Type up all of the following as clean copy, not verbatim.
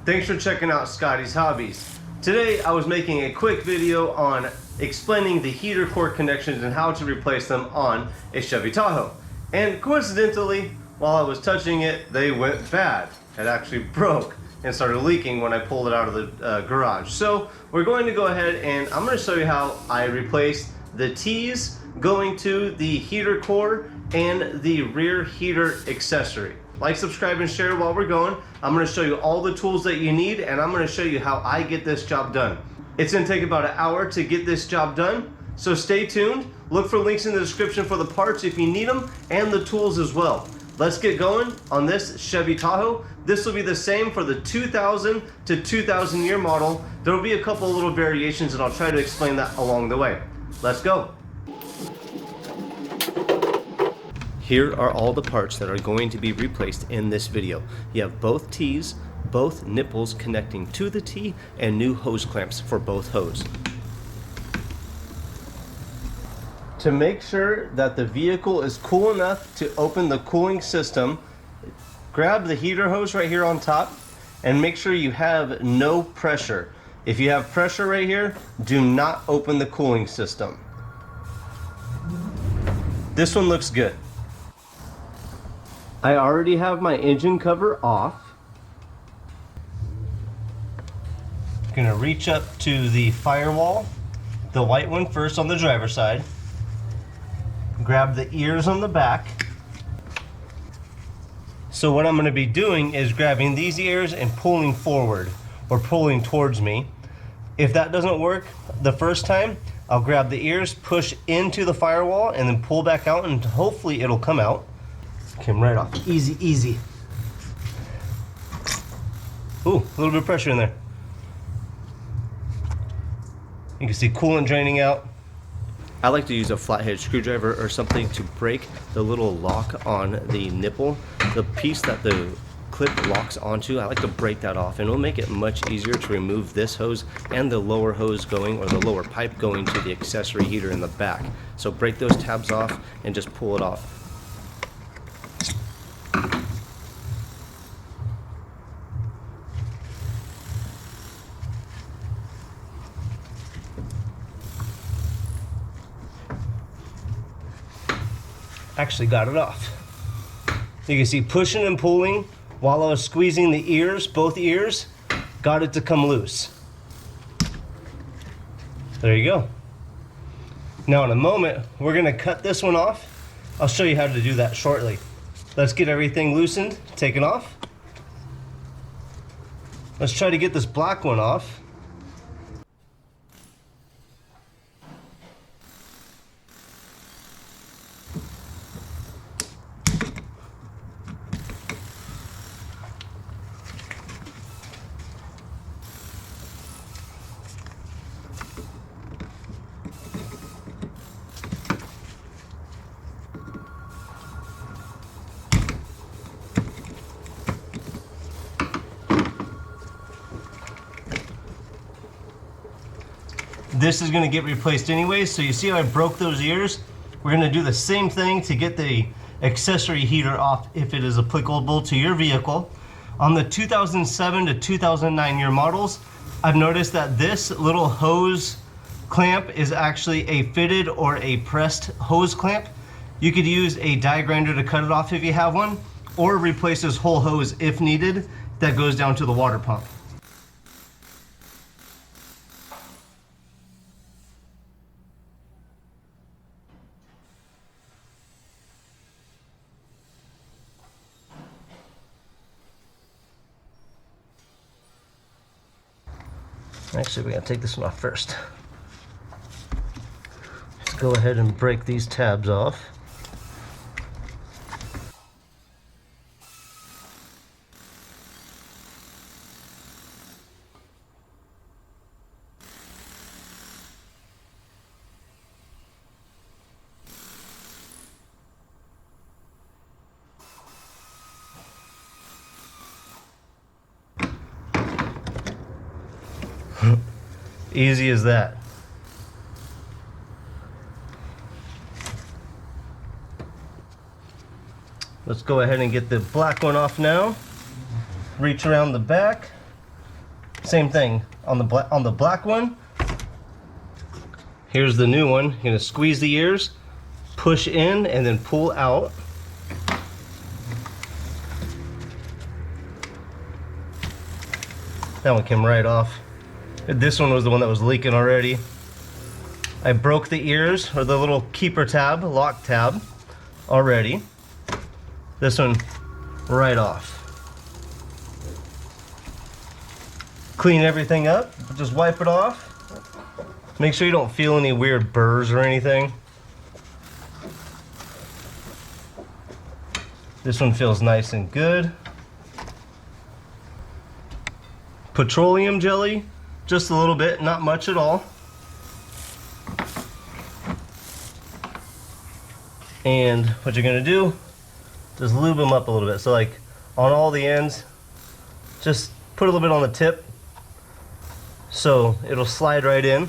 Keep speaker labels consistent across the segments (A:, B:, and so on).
A: Thanks for checking out Scotty's Hobbies. Today I was making a quick video on explaining the heater core connections and how to replace them on a Chevy Tahoe. And coincidentally, while I was touching it, they went bad. It actually broke and started leaking when I pulled it out of the garage. So we're going to go ahead and I'm going to show you how I replaced the T's going to the heater core and the rear heater accessory. Like, subscribe, and share while we're going. I'm going to show you all the tools that you need, and I'm going to show you how I get this job done. It's going to take about an hour to get this job done, so stay tuned. Look for links in the description for the parts if you need them, and the tools as well. Let's get going on this Chevy Tahoe. This will be the same for the 2000 to 2000 year model. There will be a couple of little variations, and I'll try to explain that along the way. Let's go. Here are all the parts that are going to be replaced in this video. You have both T's, both nipples connecting to the T, and new hose clamps for both hose. To make sure that the vehicle is cool enough to open the cooling system, grab the heater hose right here on top and make sure you have no pressure. If you have pressure right here, do not open the cooling system. This one looks good. I already have my engine cover off. I'm gonna reach up to the firewall, the white one first on the driver's side. Grab the ears on the back. So what I'm gonna be doing is grabbing these ears and pulling forward or pulling towards me. If that doesn't work the first time, I'll grab the ears, push into the firewall, and then pull back out, and hopefully it'll come out. Came right off. Easy, easy. Ooh, a little bit of pressure in there. You can see coolant draining out. I like to use a flathead screwdriver or something to break the little lock on the nipple. The piece that the clip locks onto, I like to break that off, and it'll make it much easier to remove this hose and the lower hose going, or the lower pipe going to the accessory heater in the back. So break those tabs off and just pull it off. Actually got it off. You can see pushing and pulling while I was squeezing the ears, both ears, got it to come loose. There you go. Now in a moment, we're gonna cut this one off. I'll show you how to do that shortly. Let's get everything loosened, taken off. Let's try to get this black one off. This is going to get replaced anyways, so you see how I broke those ears? We're going to do the same thing to get the accessory heater off if it is applicable to your vehicle. On the 2007 to 2009 year models, I've noticed that this little hose clamp is actually a fitted or a pressed hose clamp. You could use a die grinder to cut it off if you have one, or replace this whole hose if needed that goes down to the water pump. Actually, we're going to take this one off first. Let's go ahead and break these tabs off. Easy as that. Let's go ahead and get the black one off now. Reach around the back, Same thing on the black one. Here's the new one. You're gonna squeeze the ears, push in, and then pull out. That one came right off. This one was the one that was leaking already. I broke the ears, or the little keeper tab, lock tab, already. This one right off. Clean everything up, just wipe it off. Make sure you don't feel any weird burrs or anything. This one feels nice and good. Petroleum jelly, just a little bit, not much at all. And what you're gonna do, just lube them up a little bit. So like on all the ends, just put a little bit on the tip so it'll slide right in.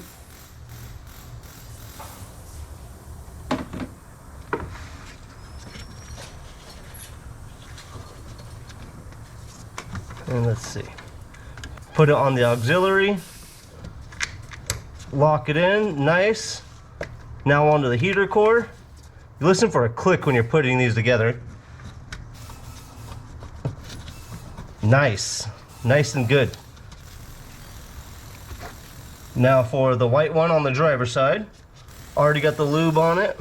A: And let's see. Put it on the auxiliary. Lock it in, nice. Now onto the heater core. You listen for a click when you're putting these together. Nice, nice and good. Now for the white one on the driver's side. Already got the lube on it.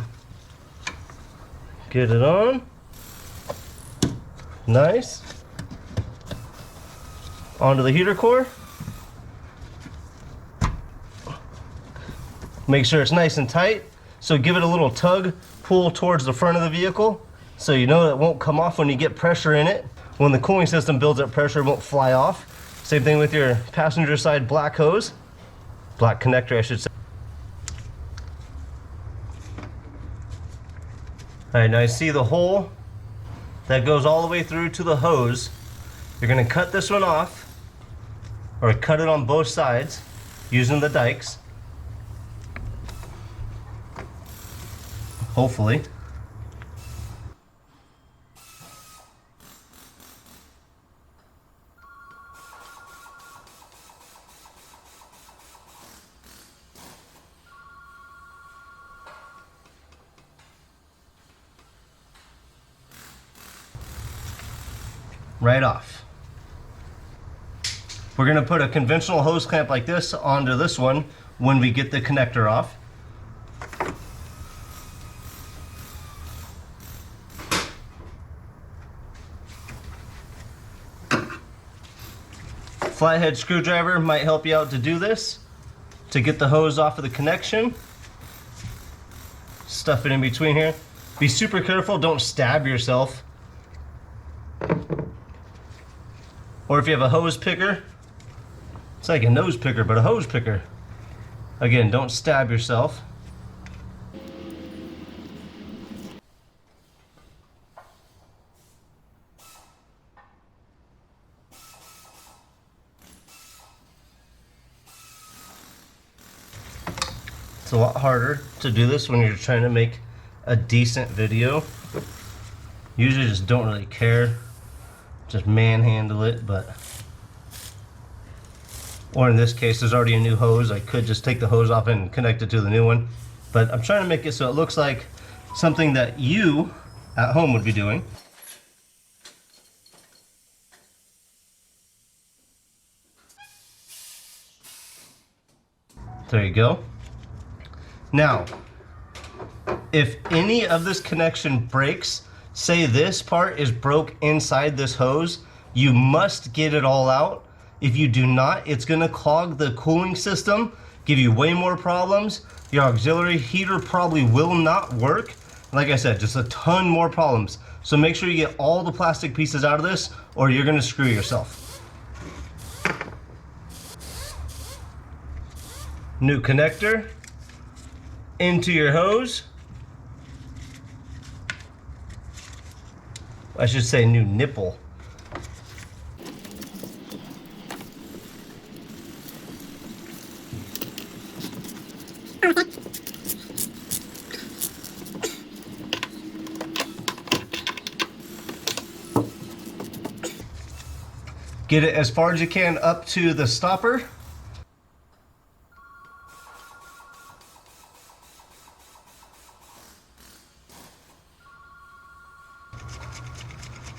A: Get it on. Nice. Onto the heater core. Make sure it's nice and tight. So give it a little tug, pull towards the front of the vehicle so you know it won't come off when you get pressure in it. When the cooling system builds up pressure, it won't fly off. Same thing with your passenger side black hose. Black connector, I should say. Alright, now you see the hole that goes all the way through to the hose. You're going to cut this one off, or cut it on both sides using the dikes. Hopefully. Right off. We're going to put a conventional hose clamp like this onto this one when we get the connector off. Flathead screwdriver might help you out to do this, to get the hose off of the connection. Stuff it in between here. Be super careful, don't stab yourself. Or if you have a hose picker, it's like a nose picker, but a hose picker. Again, don't stab yourself. It's a lot harder to do this when you're trying to make a decent video. Usually just don't really care. Just manhandle it, but... Or in this case, there's already a new hose. I could just take the hose off and connect it to the new one. But I'm trying to make it so it looks like something that you at home would be doing. There you go. Now, if any of this connection breaks, say this part is broke inside this hose, you must get it all out. If you do not, it's gonna clog the cooling system, give you way more problems. Your auxiliary heater probably will not work. Like I said, just a ton more problems. So make sure you get all the plastic pieces out of this or you're gonna screw yourself. New connector into your hose. I should say new nipple. Get it as far as you can up to the stopper.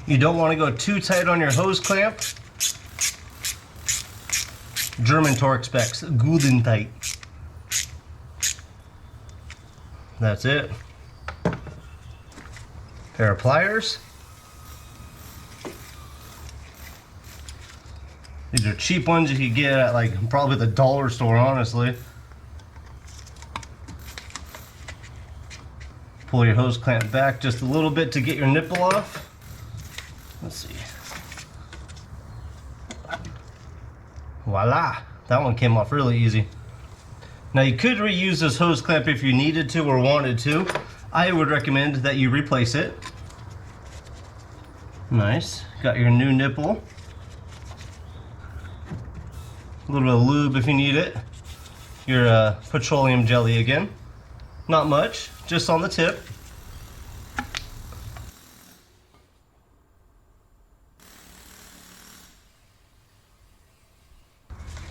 A: You don't want to go too tight on your hose clamp. German torque specs, good and tight. That's it. Pair of pliers. These are cheap ones you could get at like probably the dollar store, honestly. Pull your hose clamp back just a little bit to get your nipple off. Let's see. Voila! That one came off really easy. Now you could reuse this hose clamp if you needed to or wanted to. I would recommend that you replace it. Nice. Got your new nipple. A little bit of lube if you need it. Your petroleum jelly again. Not much, just on the tip.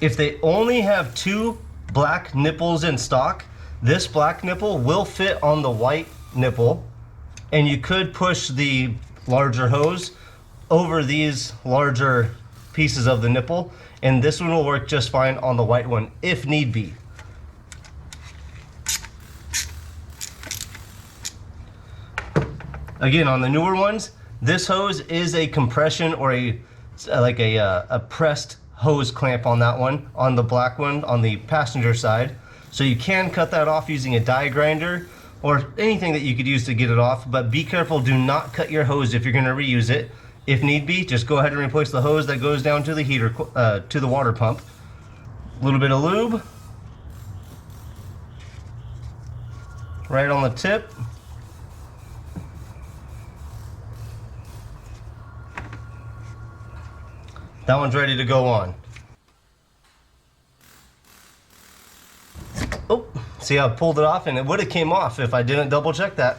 A: If they only have 2 black nipples in stock, this black nipple will fit on the white nipple, and you could push the larger hose over these larger pieces of the nipple, and this one will work just fine on the white one if need be. Again, on the newer ones, this hose is a compression or a pressed hose clamp on that one, on the black one on the passenger side. So you can cut that off using a die grinder or anything that you could use to get it off, but be careful, do not cut your hose if you're going to reuse it. If need be, just go ahead and replace the hose that goes down to the heater, to the water pump. A little bit of lube right on the tip. That one's ready to go on. Oh, see how I pulled it off, and it would have came off if I didn't double check that.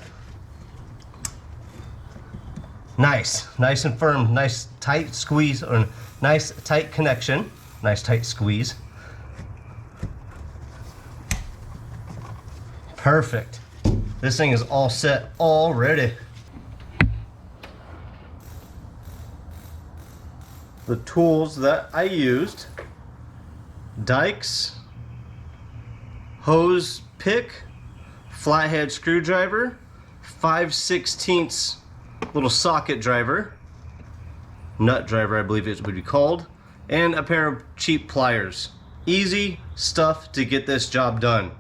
A: Nice, nice and firm, nice tight squeeze, or nice tight connection, nice tight squeeze. Perfect. This thing is all set already. The tools that I used: dikes, hose pick, flathead screwdriver, 5/16 little socket driver, nut driver I believe it would be called, and a pair of cheap pliers. Easy stuff to get this job done.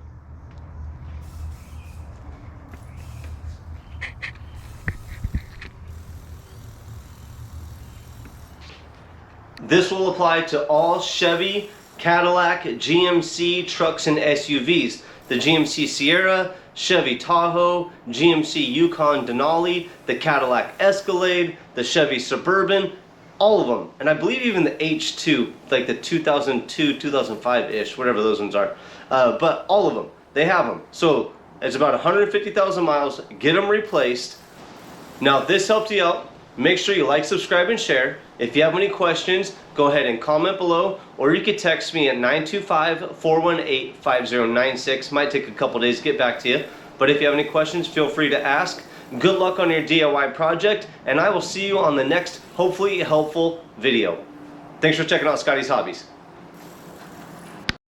A: This will apply to all Chevy, Cadillac, GMC trucks and SUVs. The GMC Sierra, Chevy Tahoe, GMC Yukon Denali, the Cadillac Escalade, the Chevy Suburban, all of them. And I believe even the H2, like the 2002, 2005-ish, whatever those ones are. But all of them, they have them. So it's about 150,000 miles, get them replaced. Now if this helped you out, make sure you like, subscribe, and share. If you have any questions, go ahead and comment below, or you can text me at 925-418-5096. Might take a couple days to get back to you, but if you have any questions, feel free to ask. Good luck on your DIY project, and I will see you on the next, hopefully helpful video. Thanks for checking out Scotty's Hobbies.